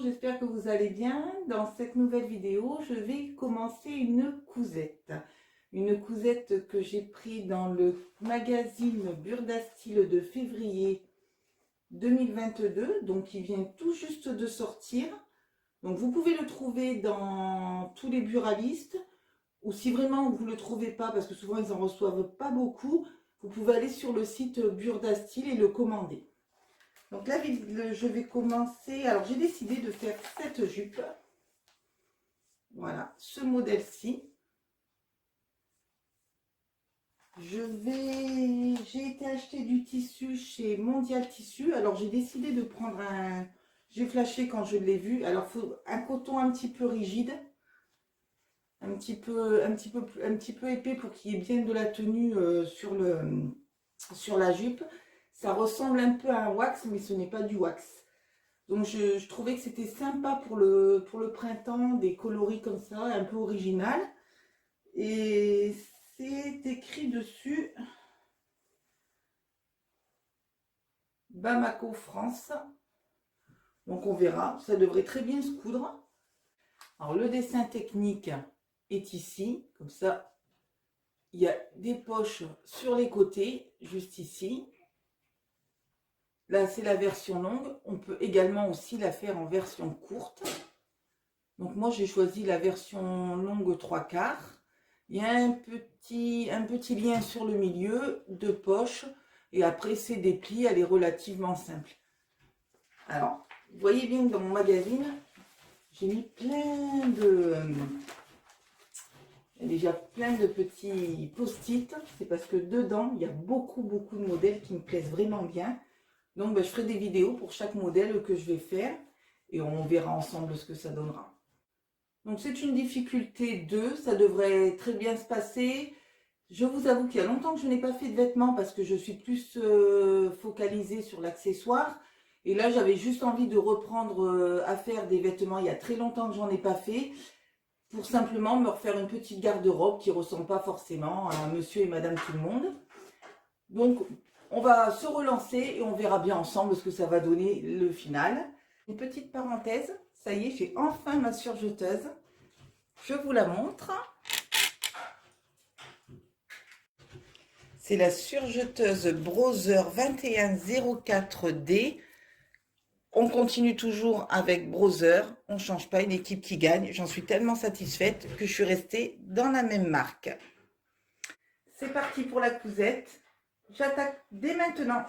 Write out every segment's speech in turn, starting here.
j'espère que vous allez bien. Dans cette nouvelle vidéo, je vais commencer une cousette. Une cousette que j'ai prise dans le magazine Burdastyle de février 2022, donc qui vient tout juste de sortir. Donc vous pouvez le trouver dans tous les buralistes, ou si vraiment vous ne le trouvez pas, parce que souvent ils n'en reçoivent pas beaucoup, vous pouvez aller sur le site Burdastyle et le commander. Donc là, je vais commencer. Alors, j'ai décidé de faire cette jupe. Voilà, ce modèle-ci. J'ai été acheter du tissu chez Mondial Tissu. Alors, j'ai décidé de prendre un... J'ai flashé quand je l'ai vu. Alors, il faut un coton un petit peu rigide. Un petit peu épais pour qu'il y ait bien de la tenue sur la jupe. Ça ressemble un peu à un wax, mais ce n'est pas du wax. Donc je trouvais que c'était sympa pour le printemps, des coloris comme ça, un peu original. Et c'est écrit dessus Bamako France. Donc on verra, ça devrait très bien se coudre. Alors le dessin technique est ici, comme ça. Il y a des poches sur les côtés, juste ici. Là, c'est la version longue. On peut également aussi la faire en version courte. Donc, moi, j'ai choisi la version longue 3/4. Il y a un petit lien sur le milieu, deux poches. Et après, c'est des plis. Elle est relativement simple. Alors, vous voyez bien que dans mon magazine, j'ai mis plein de... Il y a déjà plein de petits post-it. C'est parce que dedans, il y a beaucoup de modèles qui me plaisent vraiment bien. Donc, je ferai des vidéos pour chaque modèle que je vais faire et on verra ensemble ce que ça donnera. Donc, c'est une difficulté 2, ça devrait très bien se passer. Je vous avoue qu'il y a longtemps que je n'ai pas fait de vêtements parce que je suis plus focalisée sur l'accessoire. Et là, j'avais juste envie de reprendre à faire des vêtements. Il y a très longtemps que j'en ai pas fait pour simplement me refaire une petite garde-robe qui ne ressemble pas forcément à monsieur et madame tout le monde. Donc, on va se relancer et on verra bien ensemble ce que ça va donner le final. Une petite parenthèse, ça y est, j'ai enfin ma surjeteuse. Je vous la montre. C'est la surjeteuse Brother 2104D. On continue toujours avec Brother. On ne change pas, une équipe qui gagne. J'en suis tellement satisfaite que je suis restée dans la même marque. C'est parti pour la cousette. J'attaque dès maintenant.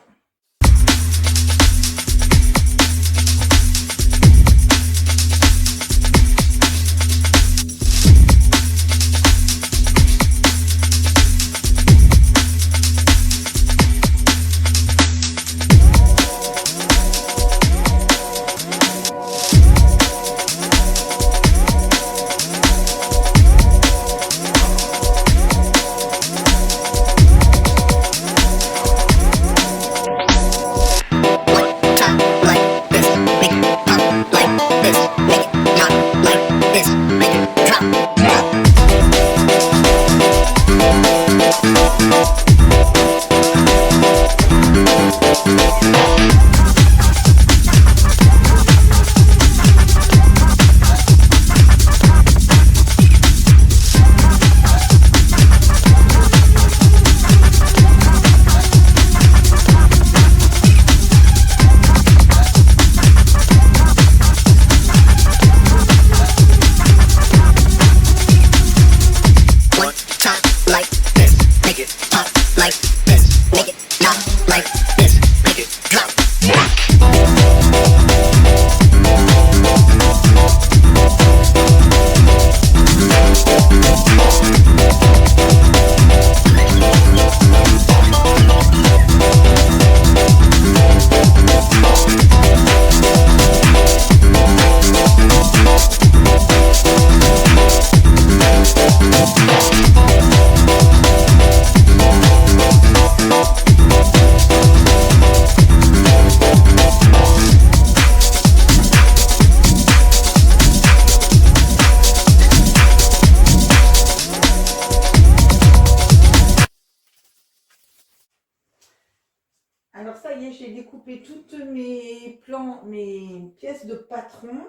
Alors ça y est, j'ai découpé toutes mes plans, mes pièces de patron.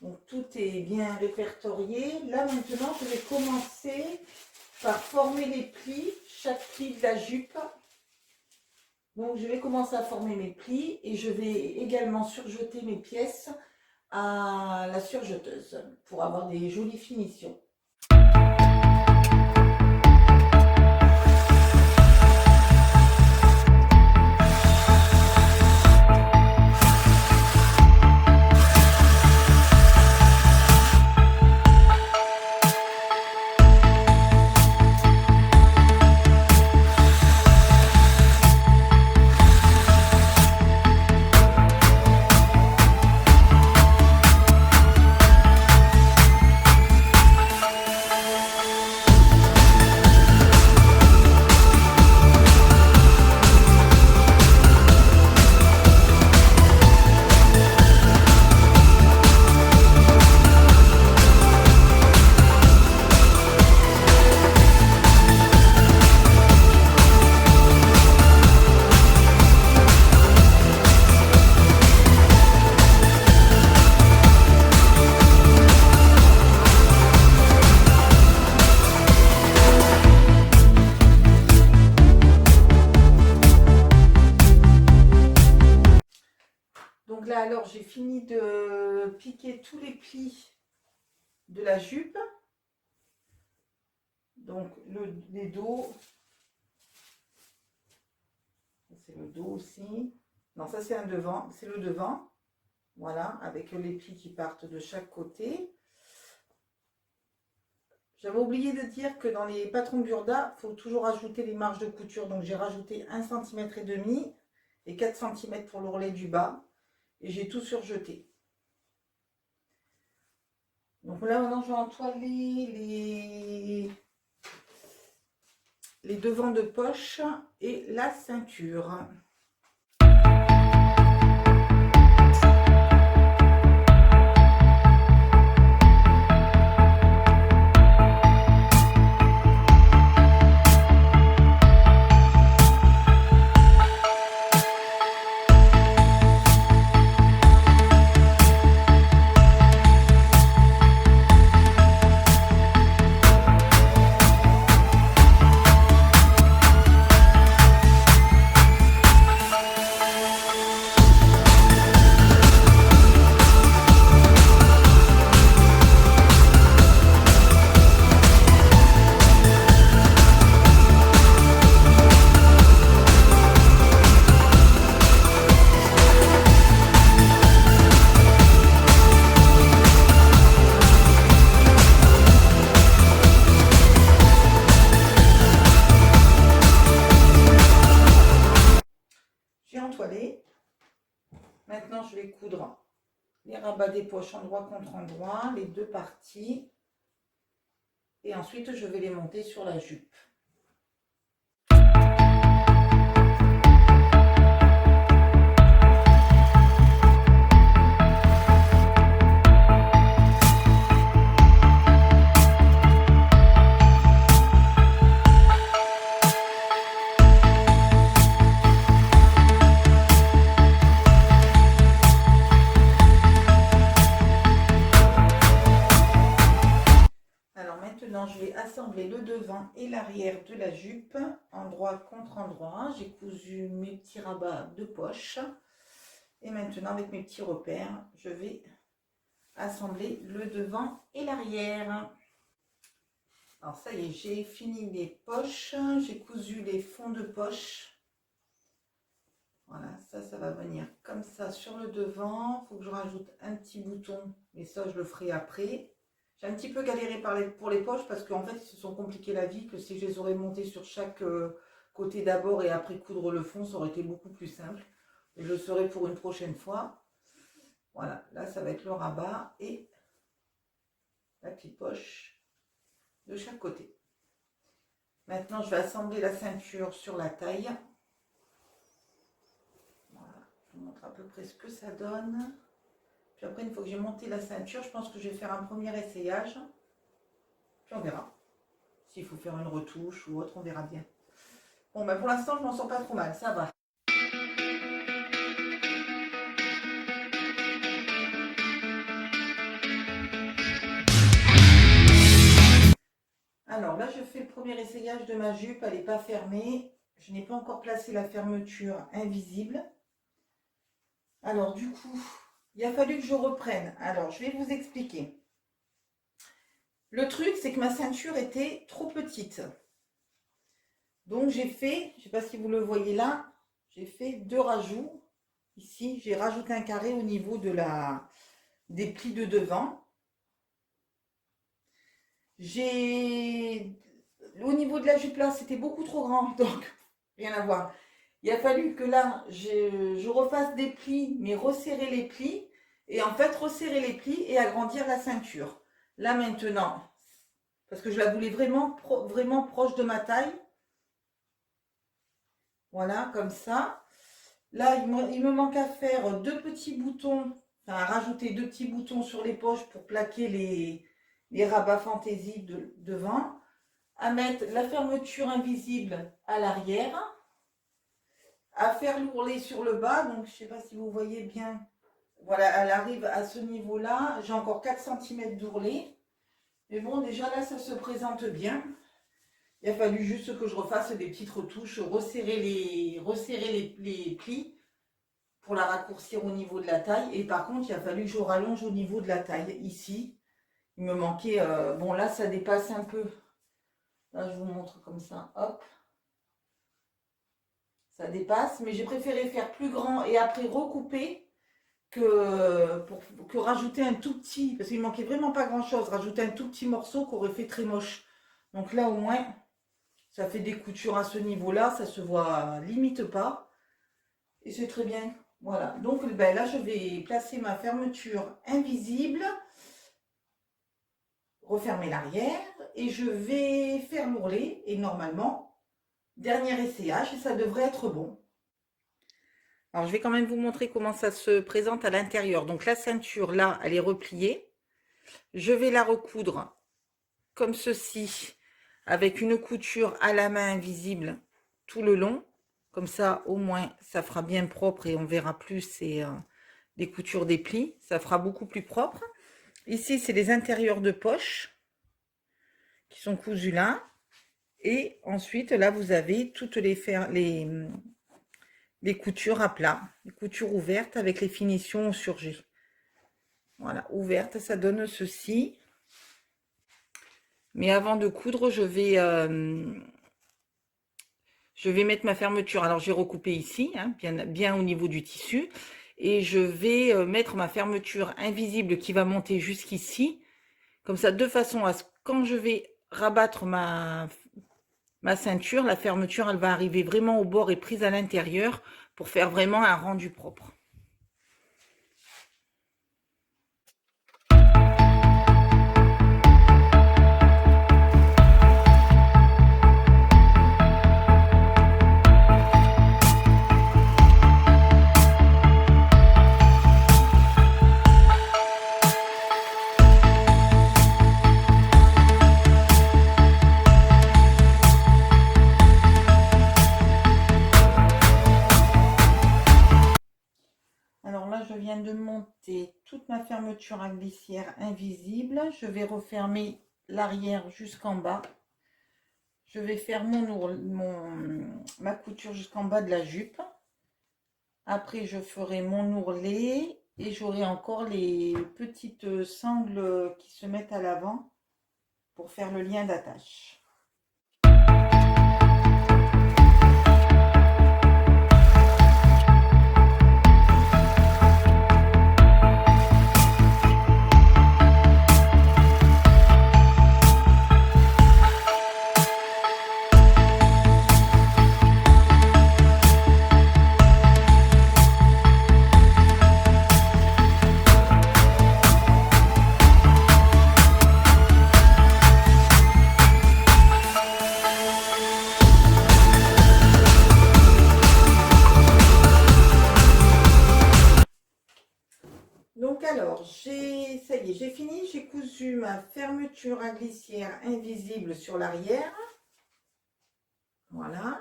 Donc tout est bien répertorié. Là maintenant, je vais commencer par former les plis, chaque pli de la jupe. Donc je vais commencer à former mes plis et je vais également surjeter mes pièces à la surjeteuse pour avoir des jolies finitions. Donc là, alors, j'ai fini de piquer tous les plis de la jupe. Donc, les dos. C'est le dos aussi. Non, ça, c'est un devant. C'est le devant. Voilà, avec les plis qui partent de chaque côté. J'avais oublié de dire que dans les patrons Burda, il faut toujours ajouter les marges de couture. Donc, j'ai rajouté 1,5 cm et 4 cm pour l'ourlet du bas. Et j'ai tout surjeté. Donc là, maintenant, je vais entoiler les devants de poche et la ceinture. Maintenant, je vais coudre les rabats des poches endroit contre endroit, les deux parties. Et ensuite, je vais les monter sur la jupe. Maintenant, je vais assembler le devant et l'arrière de la jupe, endroit contre endroit. J'ai cousu mes petits rabats de poche. Et maintenant, avec mes petits repères, je vais assembler le devant et l'arrière. Alors, ça y est, j'ai fini les poches. J'ai cousu les fonds de poche. Voilà, ça va venir comme ça sur le devant. Il faut que je rajoute un petit bouton, mais ça, je le ferai après. J'ai un petit peu galéré pour les poches parce qu'en fait, ils se sont compliqués la vie, que si je les aurais montées sur chaque côté d'abord et après coudre le fond, ça aurait été beaucoup plus simple. Et je le ferai pour une prochaine fois. Voilà, là, ça va être le rabat et la petite poche de chaque côté. Maintenant, je vais assembler la ceinture sur la taille. Voilà, je vous montre à peu près ce que ça donne. Puis après, une fois que j'ai monté la ceinture, je pense que je vais faire un premier essayage. Puis on verra. S'il faut faire une retouche ou autre, on verra bien. Bon, ben pour l'instant, je m'en sors pas trop mal, ça va. Alors là, je fais le premier essayage de ma jupe. Elle n'est pas fermée. Je n'ai pas encore placé la fermeture invisible. Alors du coup, il a fallu que je reprenne. Alors, je vais vous expliquer. Le truc, c'est que ma ceinture était trop petite. Donc, j'ai fait, je ne sais pas si vous le voyez là, j'ai fait 2 rajouts. Ici, j'ai rajouté un carré au niveau des plis de devant. Au niveau de la jupe là, c'était beaucoup trop grand, donc rien à voir. Il a fallu que là, je refasse des plis, mais resserrer les plis. Et en fait, resserrer les plis et agrandir la ceinture. Là maintenant, parce que je la voulais vraiment, vraiment proche de ma taille. Voilà, comme ça. Là, il me manque à faire 2 petits boutons, enfin à rajouter 2 petits boutons sur les poches pour plaquer les rabats fantaisie devant. À mettre la fermeture invisible à l'arrière. À faire l'ourlet sur le bas, donc je ne sais pas si vous voyez bien. Voilà, elle arrive à ce niveau-là. J'ai encore 4 cm d'ourlet. Mais bon, déjà là, ça se présente bien. Il a fallu juste que je refasse des petites retouches, resserrer les plis pour la raccourcir au niveau de la taille. Et par contre, il a fallu que je rallonge au niveau de la taille. Ici, il me manquait... bon, là, ça dépasse un peu. Là, je vous montre comme ça. Hop. Ça dépasse. Mais j'ai préféré faire plus grand et après recouper que rajouter un tout petit. Parce qu'il manquait vraiment pas grand-chose. Rajouter un tout petit morceau qui aurait fait très moche. Donc là, au moins... Ça fait des coutures à ce niveau-là, ça se voit limite pas. Et c'est très bien. Voilà. Donc ben là, je vais placer ma fermeture invisible. Refermer l'arrière. Et je vais faire l'ourlet. Et normalement, dernier essayage, et ça devrait être bon. Alors, je vais quand même vous montrer comment ça se présente à l'intérieur. Donc la ceinture, là, elle est repliée. Je vais la recoudre comme ceci, avec une couture à la main invisible tout le long. Comme ça, au moins, ça fera bien propre et on verra plus les coutures des plis. Ça fera beaucoup plus propre. Ici, c'est les intérieurs de poche qui sont cousus là. Et ensuite, là, vous avez toutes les coutures à plat, les coutures ouvertes avec les finitions surgées. Voilà, ouvertes, ça donne ceci. Mais avant de coudre, je vais mettre ma fermeture. Alors, j'ai recoupé ici, hein, bien au niveau du tissu. Et je vais mettre ma fermeture invisible qui va monter jusqu'ici. Comme ça, de façon à ce que quand je vais rabattre ma ceinture, la fermeture, elle va arriver vraiment au bord et prise à l'intérieur pour faire vraiment un rendu propre. Alors là, je viens de monter toute ma fermeture à glissière invisible. Je vais refermer l'arrière jusqu'en bas. Je vais faire ma couture jusqu'en bas de la jupe. Après, je ferai mon ourlet et j'aurai encore les petites sangles qui se mettent à l'avant pour faire le lien d'attache. Donc alors, ça y est, j'ai fini, j'ai cousu ma fermeture à glissière invisible sur l'arrière. Voilà.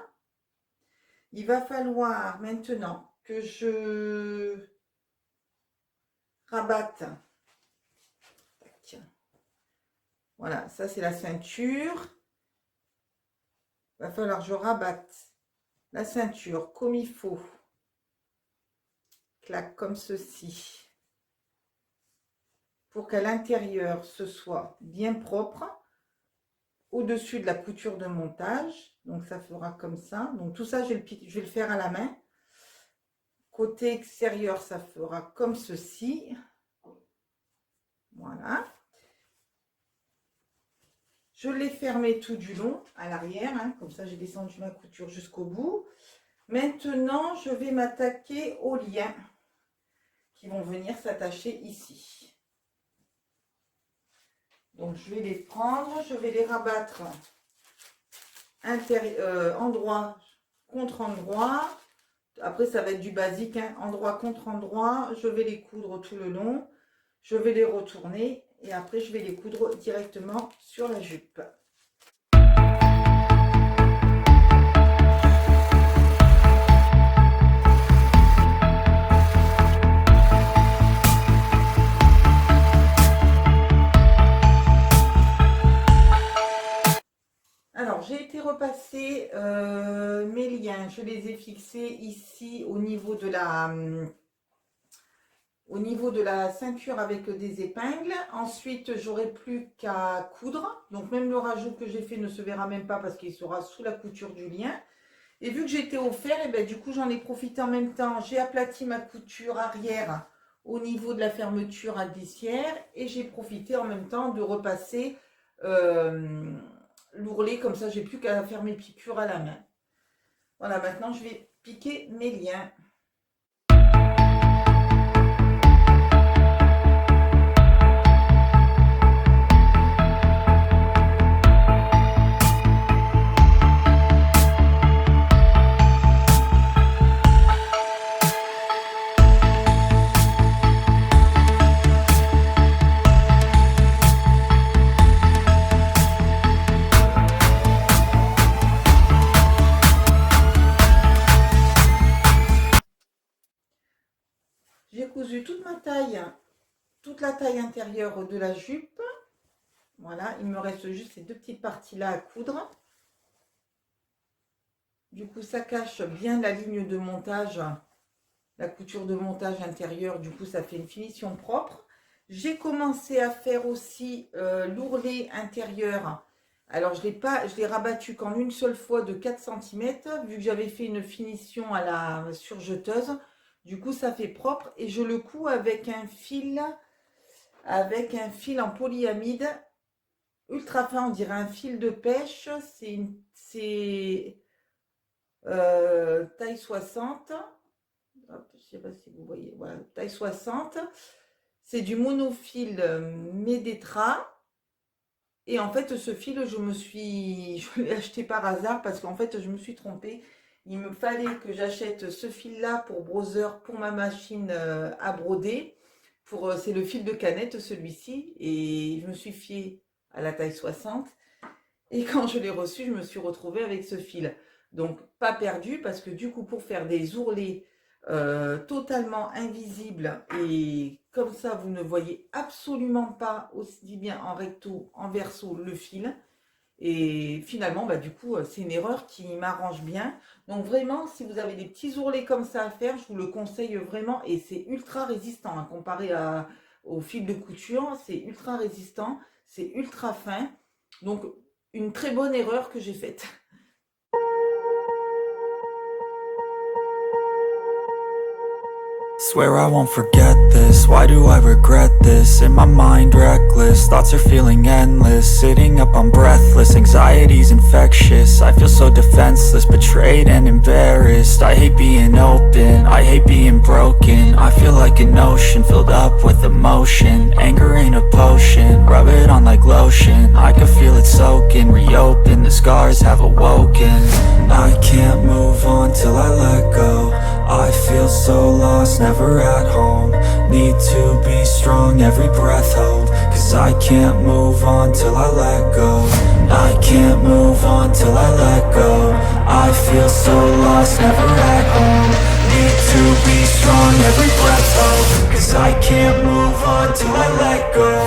Il va falloir maintenant que je rabatte. Voilà, ça c'est la ceinture. va falloir que je rabatte la ceinture comme il faut. Clac, comme ceci. Pour qu'à l'intérieur, ce soit bien propre. Au-dessus de la couture de montage. Donc, ça fera comme ça. Donc, tout ça, je vais le faire à la main. Côté extérieur, ça fera comme ceci. Voilà. Je l'ai fermé tout du long à l'arrière. Hein, comme ça, j'ai descendu ma couture jusqu'au bout. Maintenant, je vais m'attaquer aux liens qui vont venir s'attacher ici. Donc, je vais les prendre, je vais les rabattre endroit contre endroit. Après, ça va être du basique, hein, endroit contre endroit. Je vais les coudre tout le long. Je vais les retourner et après, je vais les coudre directement sur la jupe. Alors, j'ai été repasser mes liens. Je les ai fixés ici au niveau de la ceinture avec des épingles. Ensuite, j'aurai plus qu'à coudre. Donc, même le rajout que j'ai fait ne se verra même pas parce qu'il sera sous la couture du lien. Et vu que j'étais au fer, et ben, du coup, j'en ai profité en même temps. J'ai aplati ma couture arrière au niveau de la fermeture à glissière. Et j'ai profité en même temps de repasser l'ourlet. Comme ça, j'ai plus qu'à faire mes piqûres à la main. Voilà, maintenant, je vais piquer mes liens. J'ai cousu toute ma taille, toute la taille intérieure de la jupe. Voilà, il me reste juste ces deux petites parties-là à coudre. Du coup, ça cache bien la ligne de montage, la couture de montage intérieure. Du coup, ça fait une finition propre. J'ai commencé à faire aussi l'ourlet intérieur. Alors, je l'ai rabattu qu'en une seule fois de 4 cm, vu que j'avais fait une finition à la surjeteuse. Du coup, ça fait propre et je le couds avec un fil en polyamide ultra fin, on dirait un fil de pêche. C'est taille 60. Hop, je sais pas si vous voyez. Voilà, taille 60. C'est du monofil Médétra. Et en fait, ce fil, je l'ai acheté par hasard parce qu'en fait, je me suis trompée. Il me fallait que j'achète ce fil-là pour broser, pour ma machine à broder. C'est le fil de canette, celui-ci. Et je me suis fiée à la taille 60. Et quand je l'ai reçu, je me suis retrouvée avec ce fil. Donc, pas perdu parce que du coup, pour faire des ourlets totalement invisibles et comme ça, vous ne voyez absolument pas aussi bien en recto, en verso, le fil. Et finalement, bah, du coup, c'est une erreur qui m'arrange bien. Donc vraiment, si vous avez des petits ourlets comme ça à faire, je vous le conseille vraiment. Et c'est ultra résistant, hein, comparé au fil de couture. C'est ultra résistant, c'est ultra fin. Donc, une très bonne erreur que j'ai faite. Swear I won't forget this, why do I regret this? In my mind reckless, thoughts are feeling endless. Sitting up, I'm breathless, anxiety's infectious. I feel so defenseless, betrayed and embarrassed. I hate being open, I hate being broken. I feel like an ocean filled up with emotion. Anger ain't a potion, rub it on like lotion. I can feel it soaking, reopen, the scars have awoken. I can't move on till I let go. I feel so lost, never at home. Need to be strong, every breath hold. Cause I can't move on till I let go. I can't move on till I let go. I feel so lost, never at home. Need to be strong, every breath hold. Cause I can't move on till I let go.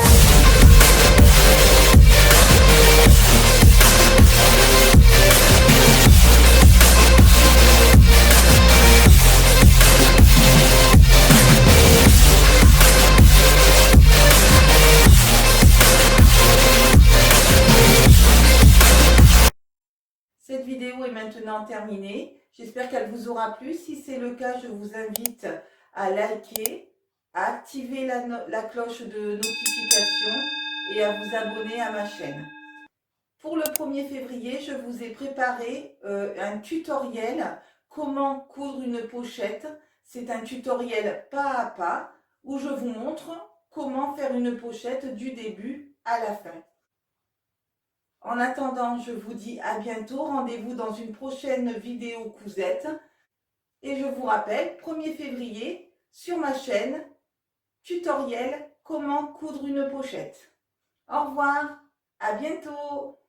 maintenant terminée. J'espère qu'elle vous aura plu. Si c'est le cas, je vous invite à liker, à activer la cloche de notification et à vous abonner à ma chaîne. Pour le 1er février, je vous ai préparé un tutoriel comment coudre une pochette. C'est un tutoriel pas à pas où je vous montre comment faire une pochette du début à la fin. En attendant, je vous dis à bientôt. Rendez-vous dans une prochaine vidéo cousette. Et je vous rappelle, 1er février, sur ma chaîne, tutoriel comment coudre une pochette. Au revoir, à bientôt.